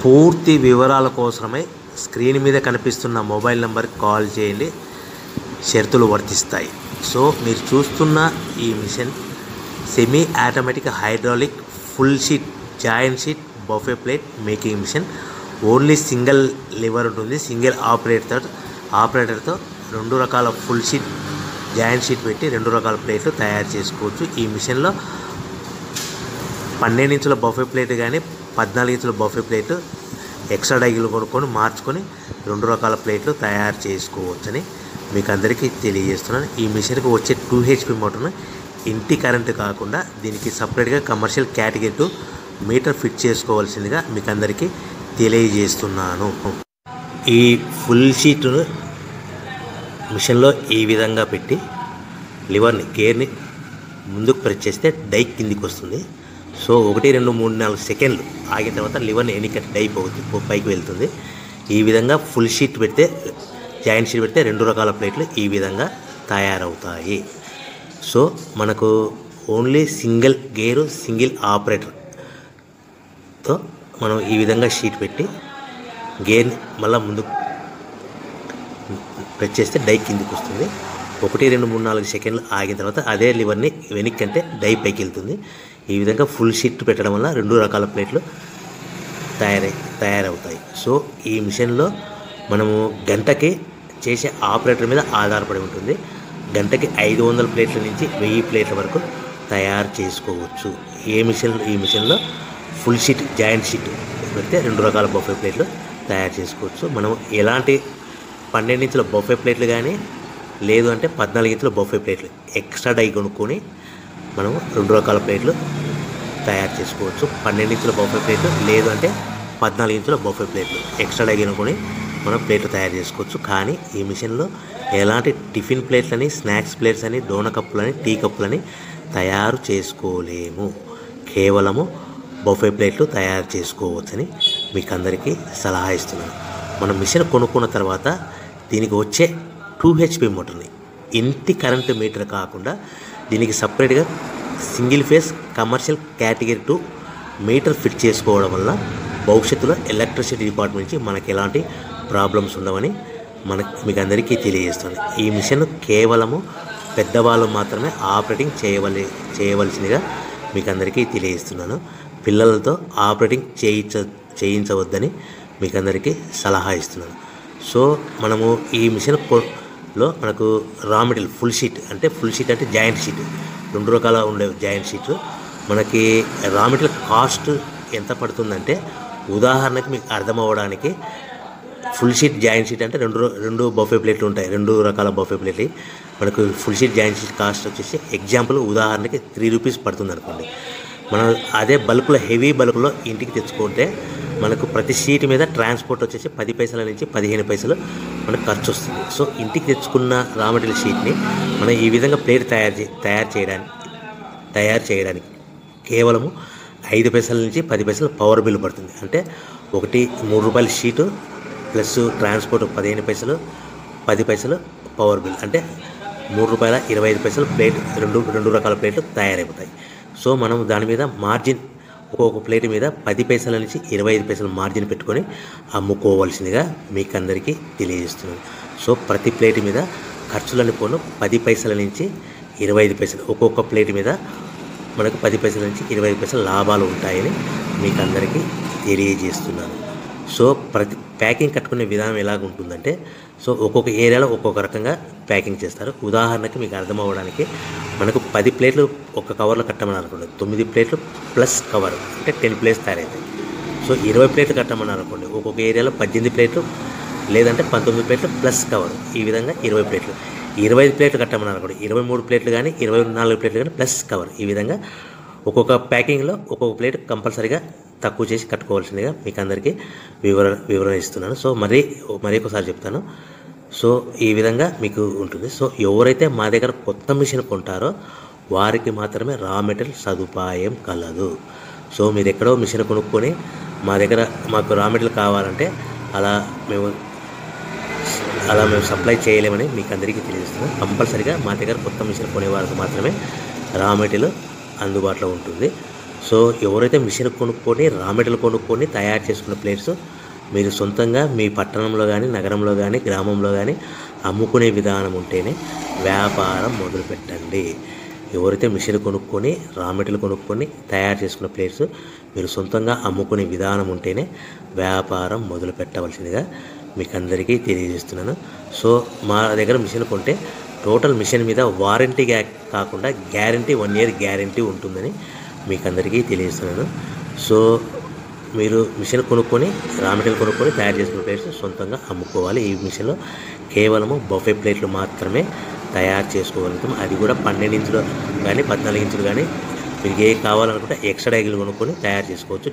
పూర్తి వివరాల కోసమై స్క్రీన్ మీద కనిపిస్తున్న మొబైల్ నెంబర్కి కాల్ చేయండి. షరతులు వర్తిస్తాయి. సో మీరు చూస్తున్న ఈ machine semi automatic hydraulic full sheet joint sheet buffet plate making machine. Only single lever ఉంటుంది. సింగిల్ ఆపరేటర్తో 2 రకాల ఫుల్ షీట్ జాయింట్ షీట్ పెట్టి 2 రకాల ప్లేట్లు తయారు చేసుకోవచ్చు. ఈ మిషన్లో 12 ఇంచుల బఫే ప్లేట్ కానీ 14 ఇంచుల బఫే ప్లేట్ ఎక్స్ట్రా డైగులు కొనుక్కొని మార్చుకొని 2 రకాల ప్లేట్లు తయారు చేసుకోవచ్చని మీకు అందరికీ తెలియజేస్తున్నాను. ఈ మిషన్కి వచ్చే 2 HP మోటార్ను ఇంటి కరెంటు కాకుండా దీనికి సపరేట్గా కమర్షియల్ కేటగిరీ 2 మీటర్ ఫిట్ చేసుకోవాల్సిందిగా మీకు అందరికీ తెలియజేస్తున్నాను. ఈ ఫుల్ షీట్ను మిషన్లో ఈ విధంగా పెట్టి లివర్ని గేర్ని ముందుకు ప్రెస్ చేస్తే డై కిందికి వస్తుంది. సో 1 2 3 4 సెకండ్లు ఆగిన తర్వాత లివర్ని ఎన్నికట్టి డై పైకి వెళ్తుంది. ఈ విధంగా ఫుల్ షీట్ పెడితే జాయింట్ షీట్ పెడితే 2 రకాల ప్లేట్లు ఈ విధంగా తయారవుతాయి. సో మనకు ఓన్లీ సింగిల్ గేరు సింగిల్ ఆపరేటర్తో మనం ఈ విధంగా షీట్ పెట్టి గేర్ని మళ్ళీ ముందుకు ప్రెస్ చేస్తే డై కిందికి వస్తుంది. 1 2 3 4 సెకండ్లు ఆగిన తర్వాత అదే లివర్ని వెనక్కి అంటే డై పైకి వెళ్తుంది. ఈ విధంగా ఫుల్ షీట్ పెట్టడం వల్ల 2 రకాల ప్లేట్లు తయారవుతాయి. సో ఈ మిషన్లో మనము గంటకి చేసే ఆపరేటర్ మీద ఆధారపడి ఉంటుంది. గంటకి 500 ప్లేట్ల నుంచి 1000 ప్లేట్ల వరకు తయారు చేసుకోవచ్చు. ఈ మిషన్లో ఫుల్ షీట్ జాయింట్ షీట్ పెడితే 2 రకాల బఫే ప్లేట్లు తయారు చేసుకోవచ్చు. మనం ఎలాంటి 12 ఇంచుల బఫే ప్లేట్లు కానీ లేదు అంటే 14 ఇంచుల బఫే ప్లేట్లు ఎక్స్ట్రా డై కొనుక్కొని మనం 2 రకాల ప్లేట్లు తయారు చేసుకోవచ్చు. 12 ఇంచుల బఫే ప్లేట్లు లేదు అంటే 14 ఇంచుల బఫే ప్లేట్లు ఎక్స్ట్రా డై కొనుక్కొని మనం ప్లేట్లు తయారు చేసుకోవచ్చు. కానీ ఈ మిషన్లో ఎలాంటి టిఫిన్ ప్లేట్లని స్నాక్స్ ప్లేట్స్ అని డోన కప్పులని టీ కప్పులని తయారు చేసుకోలేము. కేవలము బఫే ప్లేట్లు తయారు చేసుకోవచ్చని మీకు అందరికీ సలహా ఇస్తున్నాను. మనం మిషన్ కొనుక్కున్న తర్వాత దీనికి వచ్చే 2 HP మోటార్ని ఇంటి కరెంటు మీటర్ కాకుండా దీనికి సపరేట్గా single phase commercial category 2 metre fit చేసుకోవడం వల్ల భవిష్యత్తులో ఎలక్ట్రిసిటీ డిపార్ట్మెంట్ నుంచి మనకి ఎలాంటి ప్రాబ్లమ్స్ ఉండవని మీకు అందరికీ తెలియజేస్తుంది. ఈ మిషన్ కేవలము పెద్దవాళ్ళు మాత్రమే ఆపరేటింగ్ చేయవలసిందిగా మీకు అందరికీ తెలియజేస్తున్నాను. పిల్లలతో ఆపరేటింగ్ చేయించవద్దని మీకు అందరికీ సలహా ఇస్తున్నాను. సో మనము ఈ మిషన్లో మనకు రా మెటీరియల్ ఫుల్ షీట్ అంటే జాయింట్ షీట్ 2 రకాల ఉండే జాయింట్ షీట్ మనకి రా మెటీరియల్ కాస్ట్ ఎంత పడుతుందంటే ఉదాహరణకి మీకు అర్థం అవ్వడానికి ఫుల్ షీట్ జాయింట్ షీట్ అంటే 2 బఫే ప్లేట్లు ఉంటాయి. 2 రకాల బఫే ప్లేట్లు మనకు full sheet joint sheet cost వచ్చేసి ఎగ్జాంపుల్ ఉదాహరణకి 3 రూపీస్ పడుతుంది అనుకోండి. మనం అదే బల్క్లో హెవీ బల్క్లో ఇంటికి తెచ్చుకుంటే మనకు ప్రతి షీట్ మీద ట్రాన్స్పోర్ట్ వచ్చేసి 10 పైసల నుంచి 15 పైసలు మనకు ఖర్చు వస్తుంది. సో ఇంటికి తెచ్చుకున్న రా మెటీరియల్ షీట్ని మనం ఈ విధంగా ప్లేట్ తయారు చేయడానికి కేవలము 5 పైసల నుంచి 10 పైసలు పవర్ బిల్ పడుతుంది. అంటే ఒకటి 3 రూపాయల షీటు ప్లస్ ట్రాన్స్పోర్ట్ 15 పైసలు 10 పైసలు పవర్ బిల్ అంటే 3 రూపాయల 25 పైసలు ప్లేట్ 2 రకాల ప్లేట్లు తయారైపోతాయి. సో మనం దాని మీద మార్జిన్ ఒక్కొక్క ప్లేట్ మీద 10 పైసల నుంచి 25 పైసలు మార్జిన్ పెట్టుకొని అమ్ముకోవాల్సిందిగా మీకు అందరికీ తెలియజేస్తున్నాను. సో ప్రతి ప్లేట్ మీద ఖర్చులని పోను 10 పైసల నుంచి 25 పైసలు ఒక్కొక్క ప్లేట్ మీద మనకు 10 పైసల నుంచి 25 పైసలు లాభాలు ఉంటాయని మీకు అందరికీ తెలియజేస్తున్నాను. సో ప్రతి ప్యాకింగ్ కట్టుకునే విధానం ఎలాగ ఉంటుందంటే సో ఒక్కొక్క ఏరియాలో ఒక్కొక్క రకంగా ప్యాకింగ్ చేస్తారు. ఉదాహరణకి మీకు అర్థం అవ్వడానికి మనకు 10 ప్లేట్లు ఒక కవర్లో కట్టమని అనుకోండి 9 ప్లేట్లు ప్లస్ కవర్ అంటే 10 ప్లేట్స్ తయారవుతాయి. సో 20 ప్లేట్లు కట్టమని అనుకోండి ఒక్కొక్క ఏరియాలో 18 ప్లేట్లు లేదంటే 19 ప్లేట్లు ప్లస్ కవర్ ఈ విధంగా 20 ప్లేట్లు. 25 ప్లేట్లు కట్టమని అనుకోండి 23 ప్లేట్లు కానీ 24 ప్లేట్లు కానీ ప్లస్ కవర్ ఈ విధంగా ఒక్కొక్క ప్యాకింగ్లో ఒక్కొక్క ప్లేట్ కంపల్సరీగా తక్కువ చేసి కట్టుకోవాల్సిందిగా మీకు అందరికీ వివరణ ఇస్తున్నాను. సో మరీ ఒకసారి చెప్తాను. సో ఈ విధంగా మీకు ఉంటుంది. సో ఎవరైతే మా దగ్గర కొత్త మిషన్ కొంటారో వారికి మాత్రమే రా మెటీరియల్ సదుపాయం కలదు. సో మీరు ఎక్కడో మిషన్ కొనుక్కొని మాకు రా మెటీరియల్ కావాలంటే అలా మేము సప్లై చేయలేమని మీకు అందరికీ తెలియజేస్తున్నాం. కంపల్సరీగా మా దగ్గర కొత్త మిషన్ కొనే వారికి మాత్రమే రా మెటీరియల్ అందుబాటులో ఉంటుంది. సో ఎవరైతే మిషన్ కొనుక్కొని రా మెటీరియల్ కొనుక్కొని తయారు చేసుకున్న ప్లేట్స్ మీరు సొంతంగా మీ పట్టణంలో కానీ నగరంలో కానీ గ్రామంలో కానీ అమ్ముకునే విధానం ఉంటేనే వ్యాపారం మొదలుపెట్టండి. ఎవరైతే మిషన్ కొనుక్కొని రా మెటీరియల్ కొనుక్కొని తయారు చేసుకున్న ప్లేట్స్ మీరు సొంతంగా అమ్ముకునే విధానం ఉంటేనే వ్యాపారం మొదలు పెట్టవలసిందిగా మీకు అందరికీ తెలియజేస్తున్నాను. సో మా దగ్గర మిషన్ కొంటే టోటల్ మిషన్ మీద వారంటీ కాకుండా గ్యారంటీ 1 year గ్యారంటీ ఉంటుందని మీకు అందరికీ తెలియజేస్తున్నాను. సో మీరు మిషన్ కొనుక్కొని రా మెటీరియల్ కొనుక్కొని తయారు చేసుకున్న ప్లేట్స్ సొంతంగా అమ్ముకోవాలి. ఈ మిషన్లో కేవలము బఫే ప్లేట్లు మాత్రమే తయారు చేసుకోగలుగుతాం. అది కూడా 12 ఇంచులు కానీ 14 ఇంచులు కానీ మీకు ఏ కావాలనుకుంటే ఎక్స్ట్రా డైగులు కొనుక్కొని తయారు చేసుకోవచ్చు.